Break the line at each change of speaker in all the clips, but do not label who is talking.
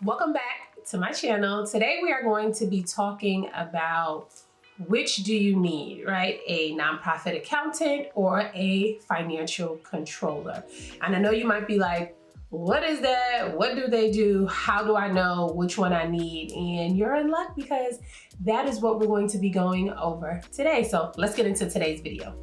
Welcome back to my channel. Today we are going to be talking about which do you need, right? A nonprofit accountant or a financial controller. And I know you might be like, what is that? What do they do? How do I know which one I need? And you're in luck because that is what we're going to be going over today. So let's get into today's video.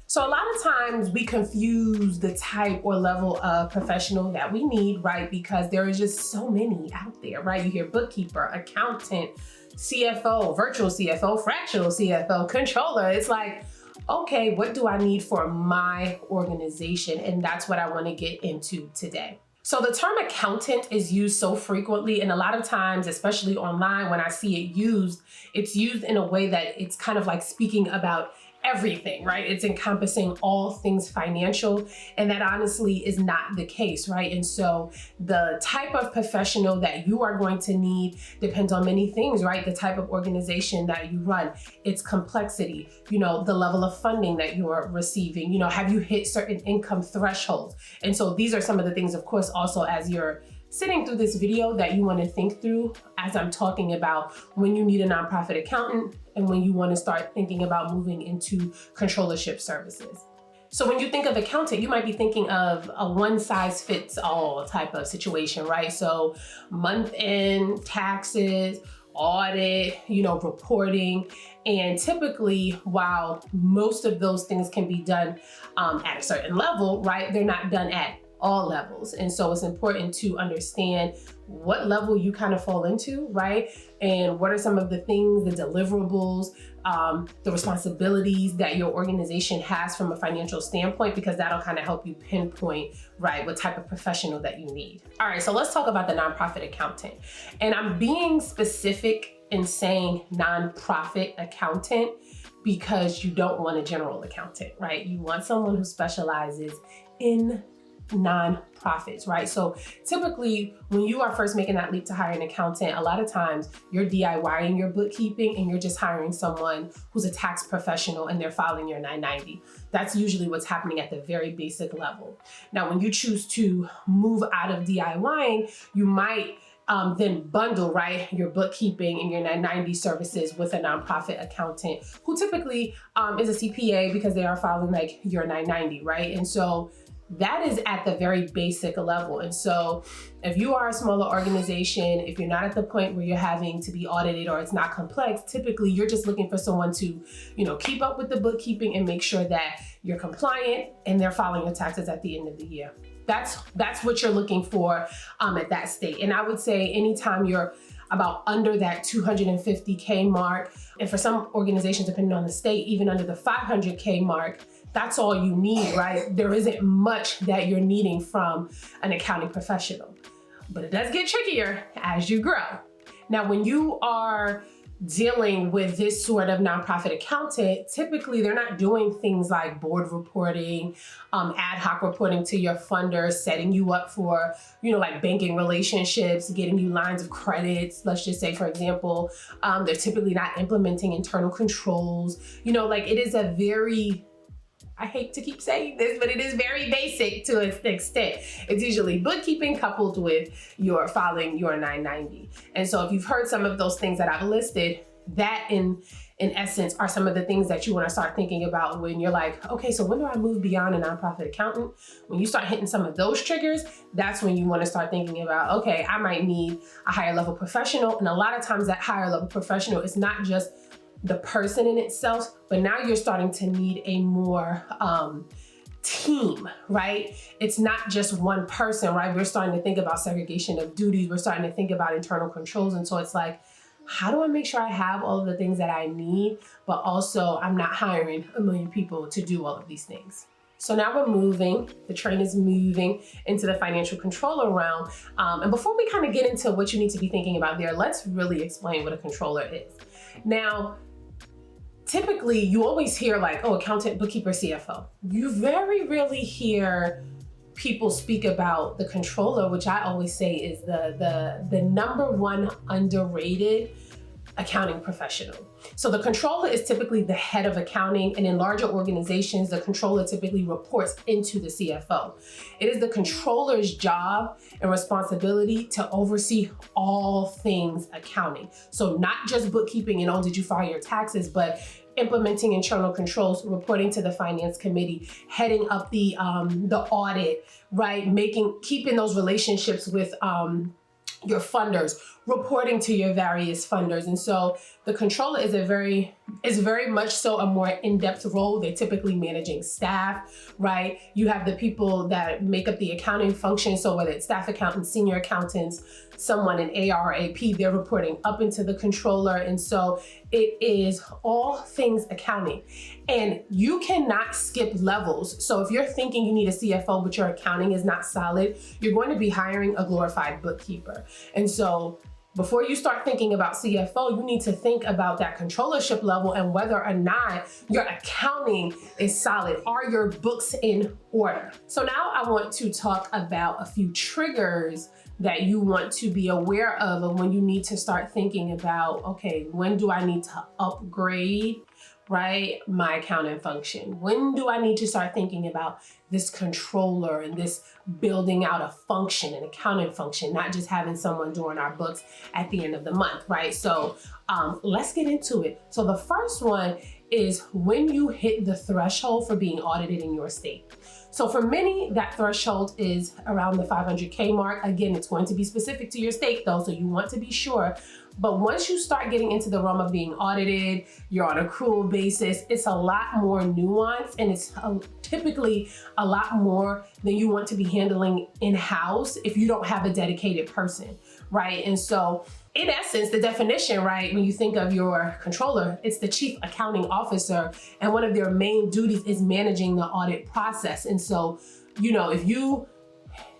So a lot of times we confuse the type or level of professional that we need, right? Because there are just so many out there, right? You hear bookkeeper, accountant, CFO, virtual CFO, fractional CFO, controller. It's like, okay, what do I need for my organization? And that's what I want to get into today. So the term accountant is used so frequently, and a lot of times, especially online, when I see it used, it's used in a way that it's kind of like speaking about everything, right? It's encompassing all things financial, and that honestly is not the case, right? And so the type of professional that you are going to need depends on many things, right? The type of organization that you run, its complexity, the level of funding that you're receiving, have you hit certain income thresholds? And so these are some of the things, of course, also as you're sitting through this video that you want to think through as I'm talking about when you need a nonprofit accountant and when you want to start thinking about moving into controllership services. So when you think of accountant, you might be thinking of a one-size-fits-all type of situation, right? So month-end, taxes, audit, reporting. And typically, while most of those things can be done at a certain level, right, they're not done at all levels. And so it's important to understand what level you kind of fall into, right? And what are some of the things, the deliverables, the responsibilities that your organization has from a financial standpoint, because that'll kind of help you pinpoint, right, what type of professional that you need. All right, so let's talk about the nonprofit accountant. And I'm being specific in saying nonprofit accountant because you don't want a general accountant, right? You want someone who specializes in nonprofits, right? So typically when you are first making that leap to hire an accountant, a lot of times you're DIYing your bookkeeping and you're just hiring someone who's a tax professional and they're filing your 990. That's usually what's happening at the very basic level. Now, when you choose to move out of DIYing, you might then bundle, right, your bookkeeping and your 990 services with a nonprofit accountant who typically is a CPA because they are filing like your 990, right? And so that is at the very basic level. And so if you are a smaller organization, if you're not at the point where you're having to be audited or it's not complex, typically you're just looking for someone to, keep up with the bookkeeping and make sure that you're compliant and they're filing your taxes at the end of the year. That's what you're looking for at that state. And I would say anytime you're about under that 250K mark, and for some organizations, depending on the state, even under the 500K mark, that's all you need, right? There isn't much that you're needing from an accounting professional, but it does get trickier as you grow. Now, when you are dealing with this sort of nonprofit accountant, typically they're not doing things like board reporting, ad hoc reporting to your funders, setting you up for, like banking relationships, getting you lines of credits. Let's just say, for example, they're typically not implementing internal controls. It is a very, I hate to keep saying this, but it is very basic to an extent. It's usually bookkeeping coupled with your filing your 990. And so if you've heard some of those things that I've listed, that in essence are some of the things that you want to start thinking about when you're like, okay, so when do I move beyond a nonprofit accountant? When you start hitting some of those triggers, that's when you want to start thinking about, okay, I might need a higher level professional. And a lot of times that higher level professional is not just the person in itself, but now you're starting to need a more team, right? It's not just one person, right? We're starting to think about segregation of duties. We're starting to think about internal controls. And so it's like, how do I make sure I have all of the things that I need, but also I'm not hiring a million people to do all of these things? So now the train is moving into the financial controller realm. And before we kind of get into what you need to be thinking about there, let's really explain what a controller is. Now, typically you always hear like, oh, accountant, bookkeeper, CFO. You very rarely hear people speak about the controller, which I always say is the number one underrated accounting professional. So the controller is typically the head of accounting, and in larger organizations, the controller typically reports into the CFO. It is the controller's job and responsibility to oversee all things accounting. So not just bookkeeping and, oh, did you file your taxes, but implementing internal controls, reporting to the finance committee, heading up the audit, right? Keeping those relationships with your funders, reporting to your various funders. And so the controller is very much so a more in-depth role. They're typically managing staff, right? You have the people that make up the accounting function. So whether it's staff accountants, senior accountants, someone in AR or AP, they're reporting up into the controller. And so it is all things accounting. And you cannot skip levels. So if you're thinking you need a CFO, but your accounting is not solid, you're going to be hiring a glorified bookkeeper. And so before you start thinking about CFO, you need to think about that controllership level and whether or not your accounting is solid. Are your books in order? So now I want to talk about a few triggers that you want to be aware of when you need to start thinking about, okay, when do I need to upgrade, right, my accounting function? When do I need to start thinking about this controller and this building out a function, an accounting function, not just having someone doing our books at the end of the month, right? So let's get into it. So the first one is when you hit the threshold for being audited in your state. So for many, that threshold is around the 500K mark. Again, it's going to be specific to your state though, so you want to be sure. But once you start getting into the realm of being audited, you're on accrual basis, it's a lot more nuanced, and it's typically a lot more than you want to be handling in-house if you don't have a dedicated person, right? And so in essence, the definition, right, when you think of your controller, it's the chief accounting officer, and one of their main duties is managing the audit process. And so, you know, if you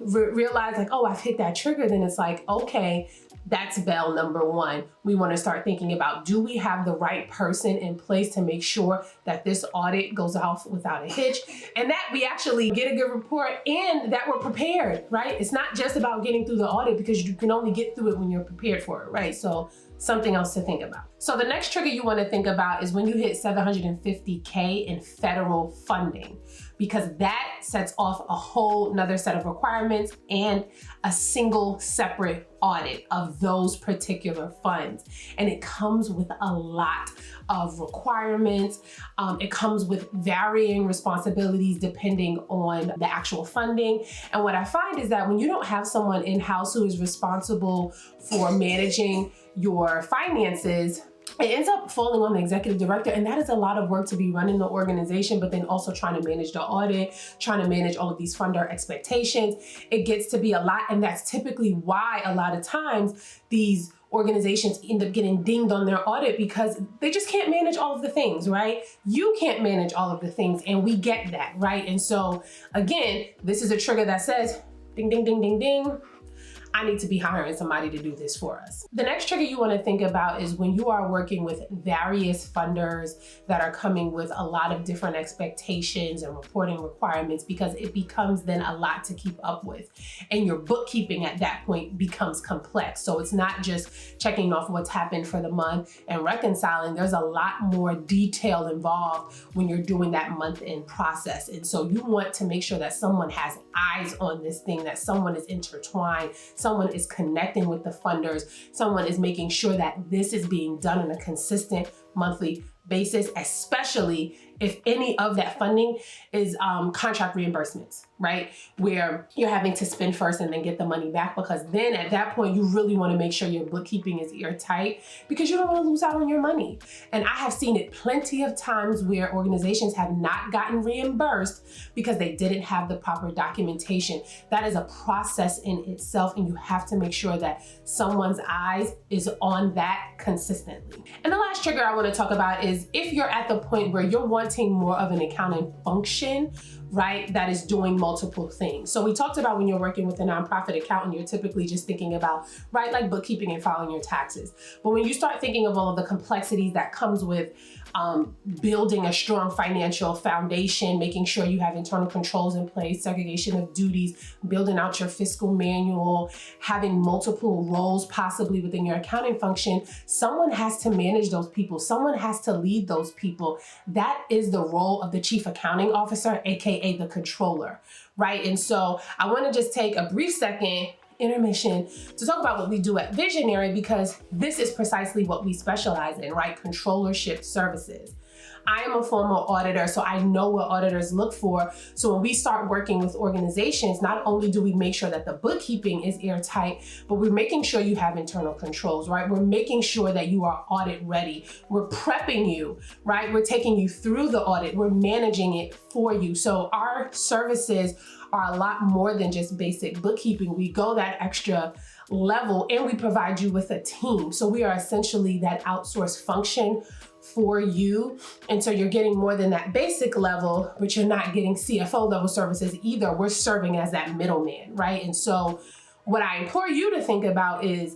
realize like, oh, I've hit that trigger, then it's like, okay, that's bell number one. We want to start thinking about, do we have the right person in place to make sure that this audit goes off without a hitch, and that we actually get a good report and that we're prepared, right? It's not just about getting through the audit, because you can only get through it when you're prepared for it, right? So something else to think about. So the next trigger you want to think about is when you hit 750K in federal funding, because that sets off a whole nother set of requirements and a single separate audit of those particular funds. And it comes with a lot of requirements. It comes with varying responsibilities depending on the actual funding. And what I find is that when you don't have someone in-house who is responsible for managing your finances, it ends up falling on the executive director, and that is a lot of work to be running the organization, but then also trying to manage the audit, trying to manage all of these funder expectations. It gets to be a lot, and that's typically why a lot of times these organizations end up getting dinged on their audit, because they just can't manage all of the things, right? You can't manage all of the things, and we get that, right? And so again, this is a trigger that says, ding, ding, ding, ding, ding, I need to be hiring somebody to do this for us. The next trigger you want to think about is when you are working with various funders that are coming with a lot of different expectations and reporting requirements, because it becomes then a lot to keep up with. And your bookkeeping at that point becomes complex. So it's not just checking off what's happened for the month and reconciling. There's a lot more detail involved when you're doing that month-end process. And so you want to make sure that someone has eyes on this thing, that someone is intertwined, someone is connecting with the funders, someone is making sure that this is being done on a consistent monthly basis, especially if any of that funding is contract reimbursements, right? Where you're having to spend first and then get the money back, because then at that point, you really want to make sure your bookkeeping is airtight, because you don't want to lose out on your money. And I have seen it plenty of times where organizations have not gotten reimbursed because they didn't have the proper documentation. That is a process in itself, and you have to make sure that someone's eyes is on that consistently. And the last trigger I want to talk about is if you're at the point where you're wanting more of an accounting function, right, that is doing multiple things. So we talked about when you're working with a nonprofit accountant, you're typically just thinking about, right, like bookkeeping and filing your taxes. But when you start thinking of all of the complexities that comes with building a strong financial foundation, making sure you have internal controls in place, segregation of duties, building out your fiscal manual, having multiple roles possibly within your accounting function. Someone has to manage those people. Someone has to lead those people. That is the role of the chief accounting officer, AKA the controller, right? And so I want to just take a brief second intermission to talk about what we do at Visionary, because this is precisely what we specialize in, right? Controllership services. I am a former auditor, so I know what auditors look for. So when we start working with organizations, not only do we make sure that the bookkeeping is airtight, but we're making sure you have internal controls, right? We're making sure that you are audit ready. We're prepping you, right? We're taking you through the audit. We're managing it for you. So our services are a lot more than just basic bookkeeping. We go that extra level and we provide you with a team. So we are essentially that outsourced function for you. And so you're getting more than that basic level, but you're not getting CFO level services either. We're serving as that middleman, right? And so what I implore you to think about is,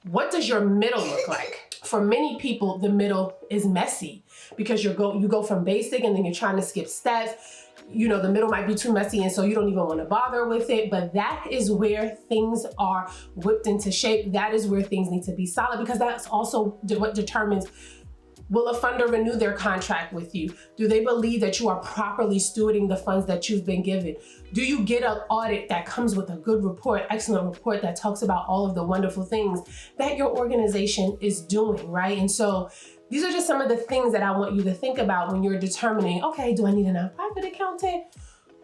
what does your middle look like? For many people, the middle is messy because you go from basic and then you're trying to skip steps. You know, the middle might be too messy, and so you don't even want to bother with it. But that is where things are whipped into shape. That is where things need to be solid, because that's also what determines, will a funder renew their contract with you? Do they believe that you are properly stewarding the funds that you've been given? Do you get an audit that comes with a good report, excellent report that talks about all of the wonderful things that your organization is doing, right? And so these are just some of the things that I want you to think about when you're determining, okay, do I need a nonprofit accountant?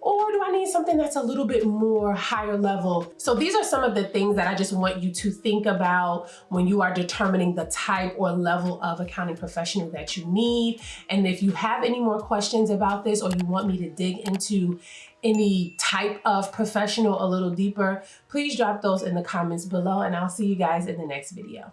Or do I need something that's a little bit more higher level? So these are some of the things that I just want you to think about when you are determining the type or level of accounting professional that you need. And if you have any more questions about this, or you want me to dig into any type of professional a little deeper, please drop those in the comments below, and I'll see you guys in the next video.